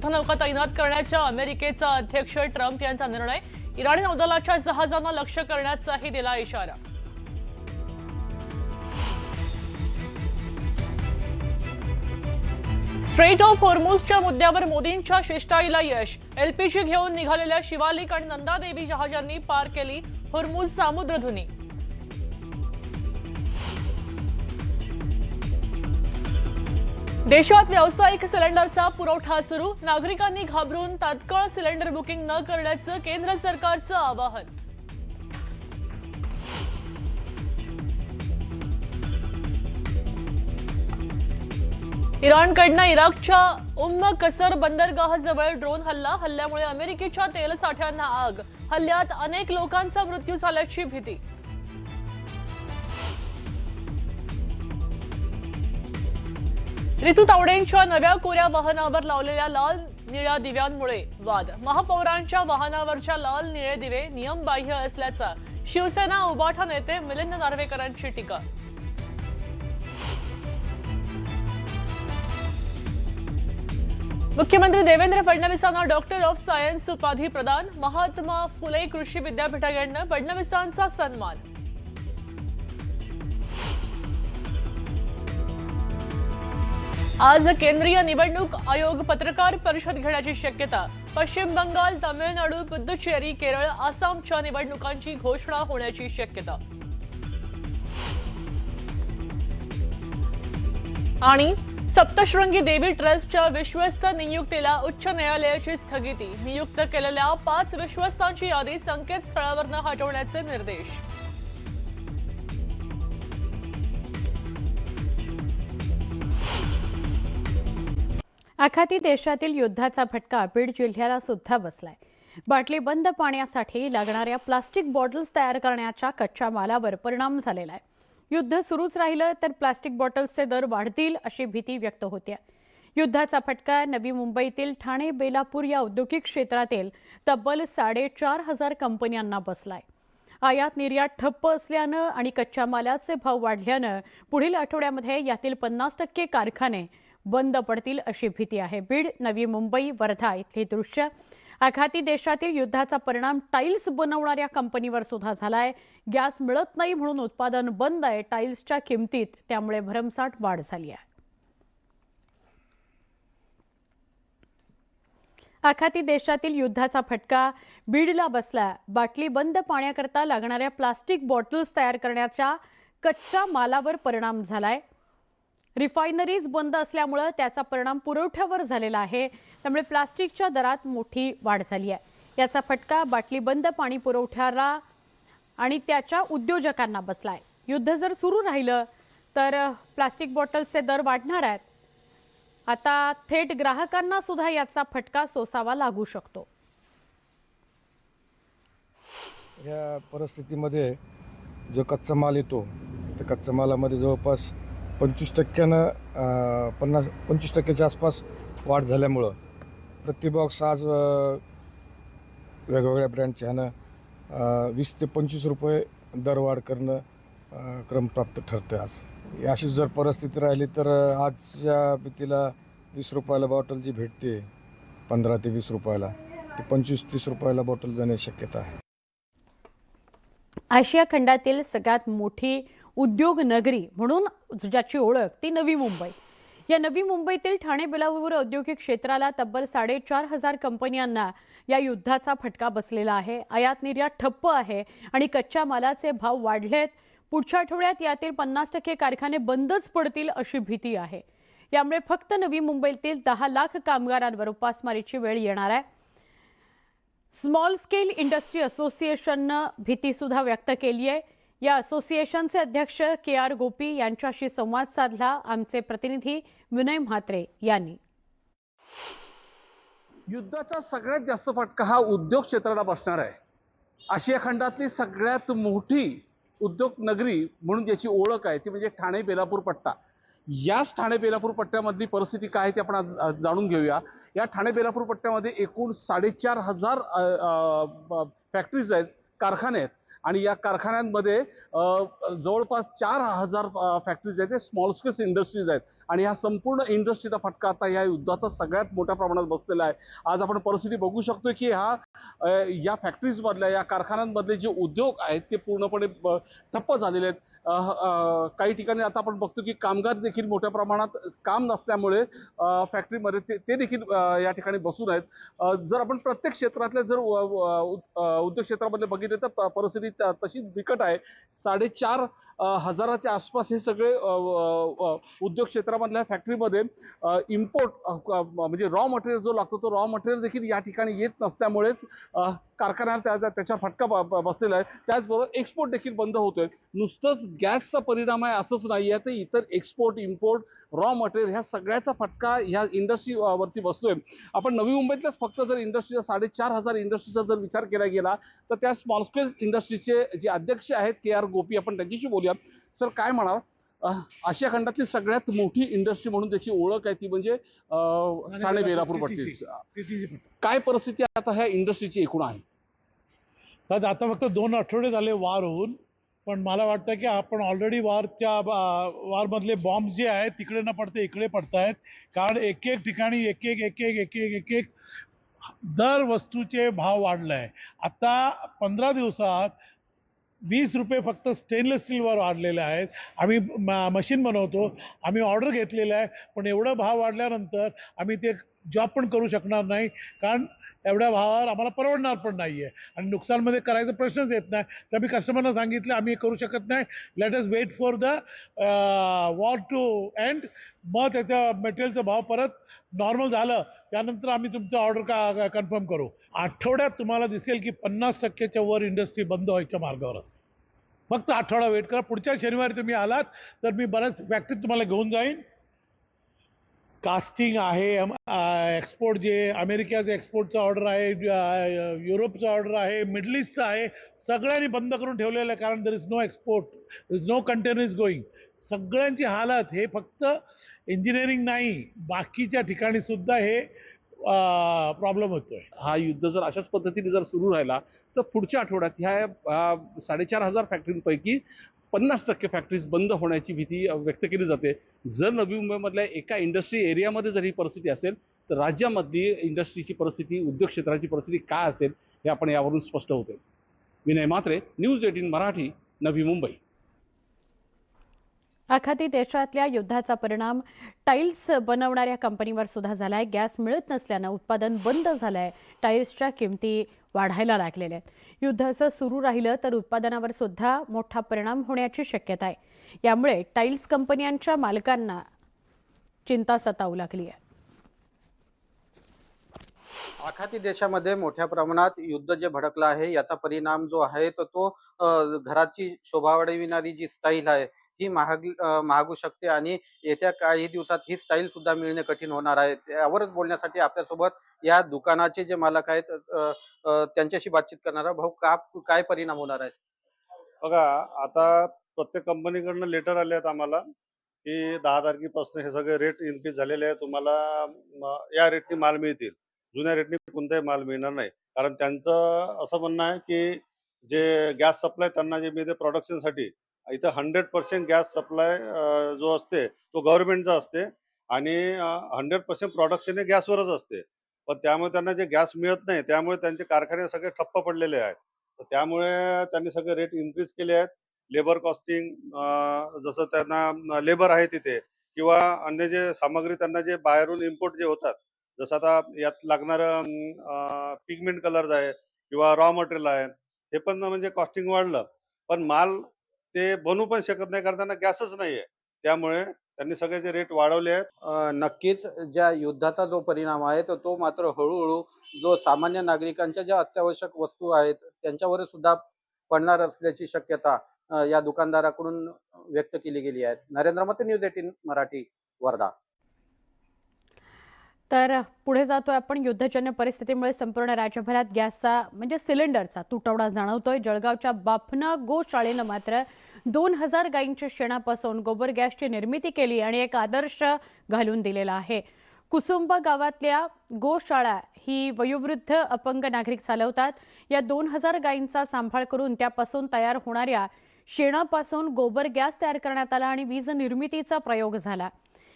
युद्धनौका तैनात करण्याचा अमेरिकेचा अध्यक्ष ट्रम्प यांचा निर्णय, इराणी नौदलाच्या जहाजांना लक्ष्य करण्याचाही दिला इशारा। स्ट्रेट ऑफ हॉर्मुझच्या मुद्द्यावर मोदींच्या शिष्टाईला यश। एलपीजी घेऊन निघालेल्या शिवालिक आणि नंदादेवी जहाजांनी पार केली हॉर्मुझ सामुद्रधुनी। देशात व्यावसायिक सिलेंडरचा पुरवठा सुरू, नागरिकांनी घाबरून तात्काळ सिलेंडर बुकिंग न करण्याचं केंद्र सरकारचं आवाहन। इराणकडनं इराकच्या कसर बंदरगाहाजवळ ड्रोन हल्ल्यामुळे अमेरिकेच्या तेल साठ्यांना आग, हल्ल्यात अनेक लोकांचा मृत्यू झाल्याची भीती। ऋतू तावडेंच्या नव्या कोऱ्या वाहनावर लावलेल्या लाल निळ्या दिव्यांमुळे वाद, महापौरांच्या वाहनावरच्या लाल निळे दिवे नियमबाह्य असल्याचा शिवसेना उबाठा नेते मिलिंद नार्वेकरांची टीका। मुख्यमंत्री देवेंद्र फडणवीसांना डॉक्टर ऑफ सायन्स उपाधी प्रदान, महात्मा फुले कृषी विद्यापीठाकडनं फडणवीसांचा सन्मान। आज केंद्रीय निवडणूक आयोग पत्रकार परिषद घेण्याची शक्यता। पश्चिम बंगाल, तामिळनाडू, पुदुच्चेरी, केरळ, आसामच्या निवडणुकांची घोषणा होण्याची शक्यता। आणि सप्तशृंगी देवी ट्रस्टच्या विश्वस्त नियुक्तीला उच्च न्यायालयाची स्थगिती, नियुक्त केलेल्या 5 विश्वस्तांची यादी संकेतस्थळावरून हटवण्याचे निर्देश। आखाती देशातील युद्धाचा फटका बीड जिल्ह्याला सुद्धा बसलाय। बाटली बंद पाण्यासाठी लागणाऱ्या प्लास्टिक बॉटल्स तयार करण्याच्या कच्च्या मालावर परिणाम झालेला आहे। युद्ध सुरूच राहिलं तर प्लास्टिक बॉटल्सचे दर वाढतील अशी भीती व्यक्त होते। युद्धाचा फटका नवी मुंबईतील ठाणे बेलापूर या औद्योगिक क्षेत्रातील तब्बल 4,500 कंपन्यांना बसलाय। आयात निर्यात ठप्प असल्यानं आणि कच्च्या मालाचे भाव वाढल्यानं पुढील आठवड्यामध्ये यातील 50% कारखाने बंद पडतील अशी भीती आहे। बीड, नवी मुंबई, वर्धा इथली दृश्य। आखाती देशातील युद्धाचा परिणाम टाइल्स बनवणाऱ्या कंपनीवर सुद्धा झालाय। गॅस मिळत नाही म्हणून उत्पादन बंद आहे टाइल्सच्या किमतीत, त्यामुळे भरमसाठ वाढ झाली आहे। आखाती देशातील युद्धाचा फटका बीडला बसला। बाटली बंद पाण्याकरता लागणाऱ्या प्लास्टिक बॉटल्स तयार करण्याच्या कच्च्या मालावर परिणाम झालाय। रिफायनरीज बंद असल्यामुळे त्याचा परिणाम पुरवठ्यावर झालेला आहे, त्यामुळे प्लास्टिकच्या दरात मोठी वाढ झाली आहे। याचा फटका बाटली बंद पाणी पुरवठ्याला आणि त्याच्या उद्योजकांना बसलाय। युद्ध जर सुरू राहिलं तर प्लास्टिक बॉटल्सचे दर वाढणार आहेत। आता थेट ग्राहकांना सुद्धा याचा फटका सोसावा लागू शकतो। या परिस्थितीमध्ये जो कच्चा माल येतो त्या कच्च्या मालामध्ये जवळपास 25%च्या आसपास वाढ झाल्यामुळं प्रति बॉक्स आज वेगवेगळ्या ब्रँडच्या ह्यानं 20 ते 25 रुपये दरवाढ करणं क्रमप्राप्त ठरते। आज अशी जर परिस्थिती राहिली तर आजच्या भीतीला 20 रुपयाला बॉटल जी भेटते 15 ते 20 रुपयाला ती 25-30 रुपयाला बॉटल जाण्याची शक्यता आहे। आशिया खंडातील सगळ्यात मोठी उद्योग नगरी म्हणून ज्याची ओळख ती नवी मुंबई। या नवी मुंबईतील ठाणे बेलापूर औद्योगिक क्षेत्राला तब्बल 4,500 कंपन्यांना या युद्धाचा फटका बसलेला आहे। आयात निर्यात ठप्प आहे आणि कच्च्या मालाचे भाव वाढलेत। पुढच्या आठवड्यात यातील 50% कारखाने बंदच पडतील अशी भीती आहे। यामुळे फक्त नवी मुंबईतील 10 लाख कामगारांवर उपासमारीची वेळ येणार आहे। स्मॉल स्केल इंडस्ट्री असोसिएशननं भीती सुद्धा व्यक्त केली आहे। या असोसिएशनचे अध्यक्ष KR गोपी यांच्याशी संवाद साधला आमचे प्रतिनिधी विनय म्हात्रे यांनी। युद्धाचा सगळ्यात जास्त फटका हा उद्योग क्षेत्राला बसणार आहे। आशिया खंडातली सगळ्यात मोठी उद्योग नगरी म्हणून ज्याची ओळख आहे ती म्हणजे ठाणे बेलापूर पट्टा। याच ठाणे बेलापूर पट्ट्यामधली परिस्थिती काय ते आपण आज जाणून घेऊया। या ठाणे बेलापूर पट्ट्यामध्ये एकूण 4,500 फॅक्टरीज आहेत, कारखाने आहेत आणि या कारखान्यांमध्ये जवळपास 4,000 फॅक्टरीज आहेत, ते स्मॉल स्केल इंडस्ट्रीज आहेत आणि ह्या संपूर्ण इंडस्ट्रीचा फटका आता या युद्धाचा सगळ्यात मोठ्या प्रमाणात बसलेला आहे. आज आपण परिस्थिती बघू शकतो की या फॅक्टरीजमधल्या, या कारखान्यांमधले जे उद्योग आहेत ते पूर्णपणे ठप्प झालेले आहेत. काही ठिकाणी आता आपण बघतो की कामगार देखील मोठ्या प्रमाणात काम नसल्यामुळे फॅक्टरीमध्ये ते देखील या ठिकाणी बसून आहेत. जर आपण प्रत्येक क्षेत्रातल्या जर उद्योग क्षेत्रामध्ये बघितले तर परिस्थिती तशीच बिकट आहे. 4,500 हजाराच्या आसपास हे सगळे उद्योग क्षेत्रामधल्या फॅक्टरीमध्ये इम्पोर्ट म्हणजे रॉ मटेरियल जो लागतो तो रॉ मटेरियल देखील या ठिकाणी येत नसल्यामुळेच कारखान्याला त्याचा फटका बसलेला आहे. त्याचबरोबर एक्सपोर्ट देखील बंद होतोय. नुसतंच गॅसचा परिणाम आहे असंच नाही आहे, तर इतर एक्सपोर्ट, इम्पोर्ट, रॉ मटेरियल ह्या सगळ्याचा फटका ह्या इंडस्ट्री वरती बसतोय. आपण नवी मुंबईतल्याच फक्त जर इंडस्ट्रीचा 4,500 इंडस्ट्रीचा जर विचार केला गेला तर त्या स्मॉल स्केल इंडस्ट्रीचे जे अध्यक्ष आहेत KR गोपी, आपण त्यांच्याशी बोलूया. सर, काय म्हणाल, आशिया खंडातली सगळ्यात मोठी इंडस्ट्री म्हणून त्याची ओळख आहे ती म्हणजे ठाणे बेलापूर पट्टी. काय परिस्थिती आता ह्या इंडस्ट्रीची एकूण आहे? तर आता फक्त 2 आठवडे झाले वार होऊन, पण मला वाटतं की आपण ऑलरेडी वारमधले बॉम्ब जे आहेत तिकडे न पडते इकडे पडत आहेत. कारण एक ठिकाणी एक दर वस्तूचे भाव वाढले आहे. आता 15 दिवसात 20 रुपये फक्त स्टेनलेस स्टीलवर वाढलेले आहेत. आम्ही मशीन बनवतो, आम्ही ऑर्डर घेतलेलं आहे, पण एवढं भाव वाढल्यानंतर आम्ही ते जॉब पण करू शकणार नाही, कारण एवढ्या भावावर आम्हाला परवडणार पण नाही आहे आणि नुकसानमध्ये करायचा प्रश्नच येत नाही. तर मी कस्टमरना सांगितलं आम्ही करू शकत नाही, let us wait for the war to end. मग त्याच्या मटेरियलचा भाव परत नॉर्मल झालं त्यानंतर आम्ही तुमचं ऑर्डर कन्फर्म करू. आठवड्यात तुम्हाला दिसेल की 50% वर इंडस्ट्री बंद व्हायच्या मार्गावर असेल. फक्त आठवडा वेट करा. पुढच्या शनिवारी तुम्ही आलात तर मी बऱ्याच फॅक्टरीत तुम्हाला घेऊन जाईन. कास्टिंग आहे, एक्सपोर्ट जे अमेरिकेचं एक्सपोर्टचं ऑर्डर आहे, युरोपचं ऑर्डर आहे, मिडल ईस्टचं आहे, सगळ्यांनी बंद करून ठेवलेलं आहे. कारण there is no export, there is no container is going. सगळ्यांची हालत, हे फक्त इंजिनिअरिंग नाही बाकीच्या ठिकाणी सुद्धा हे प्रॉब्लेम होतोय. हा युद्ध जर अशाच पद्धतीने जर सुरू राहिला तर पुढच्या आठवड्यात ह्या 4,500 फॅक्टरींपैकी 50% फॅक्टरीज बंद होण्याची भीती व्यक्त केली जाते. जर नवी मुंबईमधल्या एका इंडस्ट्री एरियामध्ये जर ही परिस्थिती असेल तर राज्यामधली इंडस्ट्रीची परिस्थिती, उद्योग क्षेत्राची परिस्थिती काय असेल हे आपण यावरून स्पष्ट होते. विनय म्हात्रे, न्यूज 18 मराठी, नवी मुंबई. आखाती देशातल्या युद्धाचा परिणाम टाईल्स बनवणाऱ्या कंपनीवर सुद्धा झालाय. गॅस मिळत नसल्यानं उत्पादन बंद झालंय. टाईल्सच्या किमती वाढायला लागलेल्या आहेत. युद्ध असं सुरू राहिलं तर उत्पादनावर सुद्धा मोठा परिणाम होण्याची शक्यता आहे. यामुळे टाईल्स कंपन्यांच्या मालकांना चिंता सतावू लागली आहे. आखाती देशामध्ये मोठ्या प्रमाणात युद्ध जे भडकलं आहे याचा परिणाम जो आहे तो घराची शोभा वाढविणारी जी स्टाईल आहे ही महागू शकते आणि येत्या काही दिवसात ही स्टाईल सुद्धा मिळणे कठीण होणार आहे. यावरच बोलण्यासाठी आपल्यासोबत या दुकानाचे जे मालक आहेत त्यांच्याशी बातचीत करणार आहोत. भाऊ, काय परिणाम होणार आहेत? बघा, आता प्रत्येक कंपनीकडनं लेटर आले आहेत आम्हाला की 10 तारखेपासून हे सगळे रेट इन्क्रीज झालेले आहे. तुम्हाला या रेटनी माल मिळतील, जुन्या रेटनी कोणताही माल मिळणार नाही. कारण त्यांचं असं म्हणणं आहे की जे गॅस सप्लाय त्यांना जे मिळते प्रोडक्शनसाठी, इथं 100% गॅस सप्लाय जो असते तो गव्हर्नमेंटचा असते आणि 100% प्रोडक्शन हे गॅसवरच असते. पण त्यामुळे त्यांना जे गॅस मिळत नाही त्यामुळे त्यांचे कारखाने सगळे ठप्प पडलेले आहेत. तर त्यामुळे त्यांनी सगळे रेट इन्क्रीज केले आहेत. लेबर कॉस्टिंग, जसं त्यांना लेबर आहे तिथे किंवा अन्य जे सामग्री त्यांना जे बाहेरून इम्पोर्ट जे होतात, जसं आता यात लागणारं पिगमेंट कलर्स आहे किंवा रॉ मटेरियल आहे, हे पण म्हणजे कॉस्टिंग वाढलं. पण माल ते बनवू पण शकत नाही कारण त्यांना गॅसच नाही आहे. त्यामुळे त्यांनी सगळे जे रेट वाढवले आहेत. नक्कीच ज्या युद्धाचा जो परिणाम आहे तो मात्र हळूहळू जो सामान्य नागरिकांच्या ज्या अत्यावश्यक वस्तू आहेत त्यांच्यावर सुद्धा पडणार असल्याची शक्यता या दुकानदाराकडून व्यक्त केली गेली आहे. नरेंद्र मते, न्यूज 18 मराठी, वर्धा. तर पुढे जातोय आपण. युद्धजन्य परिस्थितीमुळे संपूर्ण राज्यभरात गॅसचा म्हणजे सिलेंडरचा तुटवडा जाणवतोय. जळगावच्या बाफना गोशाळेनं मात्र 2000 गायींच्या शेणापासून गोबर गॅसची निर्मिती केली आणि एक आदर्श घालून दिलेला आहे. कुसुंबा गावातल्या गोशाळा ही वयोवृद्ध अपंग नागरिक चालवतात. या 2000 गायींचा सांभाळ करून त्यापासून तयार होणाऱ्या शेणापासून गोबर गॅस तयार करण्यात आला आणि वीज निर्मितीचा प्रयोग झाला.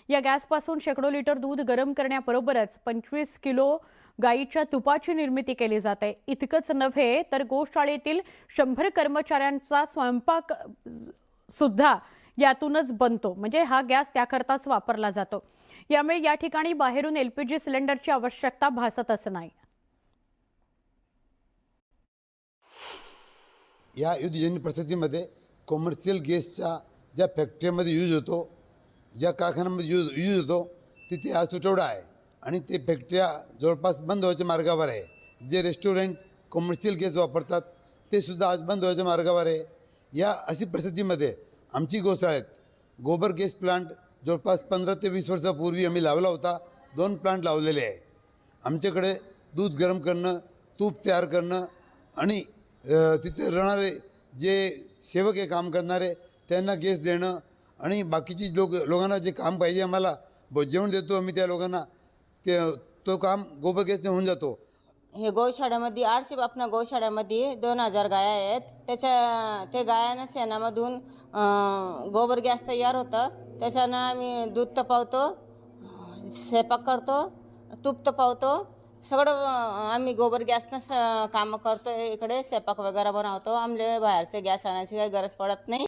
या गॅसपासून शेकडो लिटर दूध गरम करण्याबरोबरच 25 किलो गायीच्या तुपाची निर्मिती केली जाते. इतकंच नव्हे तर गोशाळेतील 100 कर्मचाऱ्यांचा स्वयंपाक सुद्धा यातूनच बनतो. म्हणजे हा गॅस त्याकरताच वापरला जातो. यामुळे या ठिकाणी बाहेरून LPG सिलेंडरची आवश्यकता भासतच नाही. या युद्धजन्य परिस्थितीमध्ये कॉमर्शियल गॅसचा ज्या फॅक्टरीमध्ये यूज होतो, ज्या कारखान्यामध्ये यूज होतो, तिथे आज तुटवडा आहे आणि ते फॅक्टऱ्या जवळपास बंद व्हायच्या मार्गावर आहे. जे रेस्टॉरंट कॉमर्शियल गॅस वापरतात ते सुद्धा आज बंद व्हायच्या मार्गावर आहे. या अशी परिस्थितीमध्ये आमची गोशाळेत गोबर गॅस प्लांट जवळपास 15 ते 20 वर्षापूर्वी आम्ही लावला होता. 2 प्लांट लावलेले आहे. आमच्याकडे दूध गरम करणं, तूप तयार करणं आणि तिथे राहणारे जे सेवक आहे, काम करणारे, त्यांना गॅस देणं आणि बाकीची लोकांना जे काम पाहिजे आम्हाला जेवण देतो आम्ही त्या लोकांना, तो काम गोबर गॅसने होऊन जातो. हे गौशाळ्यामध्ये आपल्या गौशाळ्यामध्ये 2000 गाया आहेत. ते गायांना शेणामधून गोबर गॅस तयार होतं. त्याच्यानं आम्ही दूध तापवतो, स्वयंपाक करतो, तूप तापवतो, सगळं आम्ही गोबर गॅसनं कामं करतो. इकडे स्वयंपाक वगैरे बनवतो. आम्हाला बाहेरचे गॅस आणायची काही गरज पडत नाही.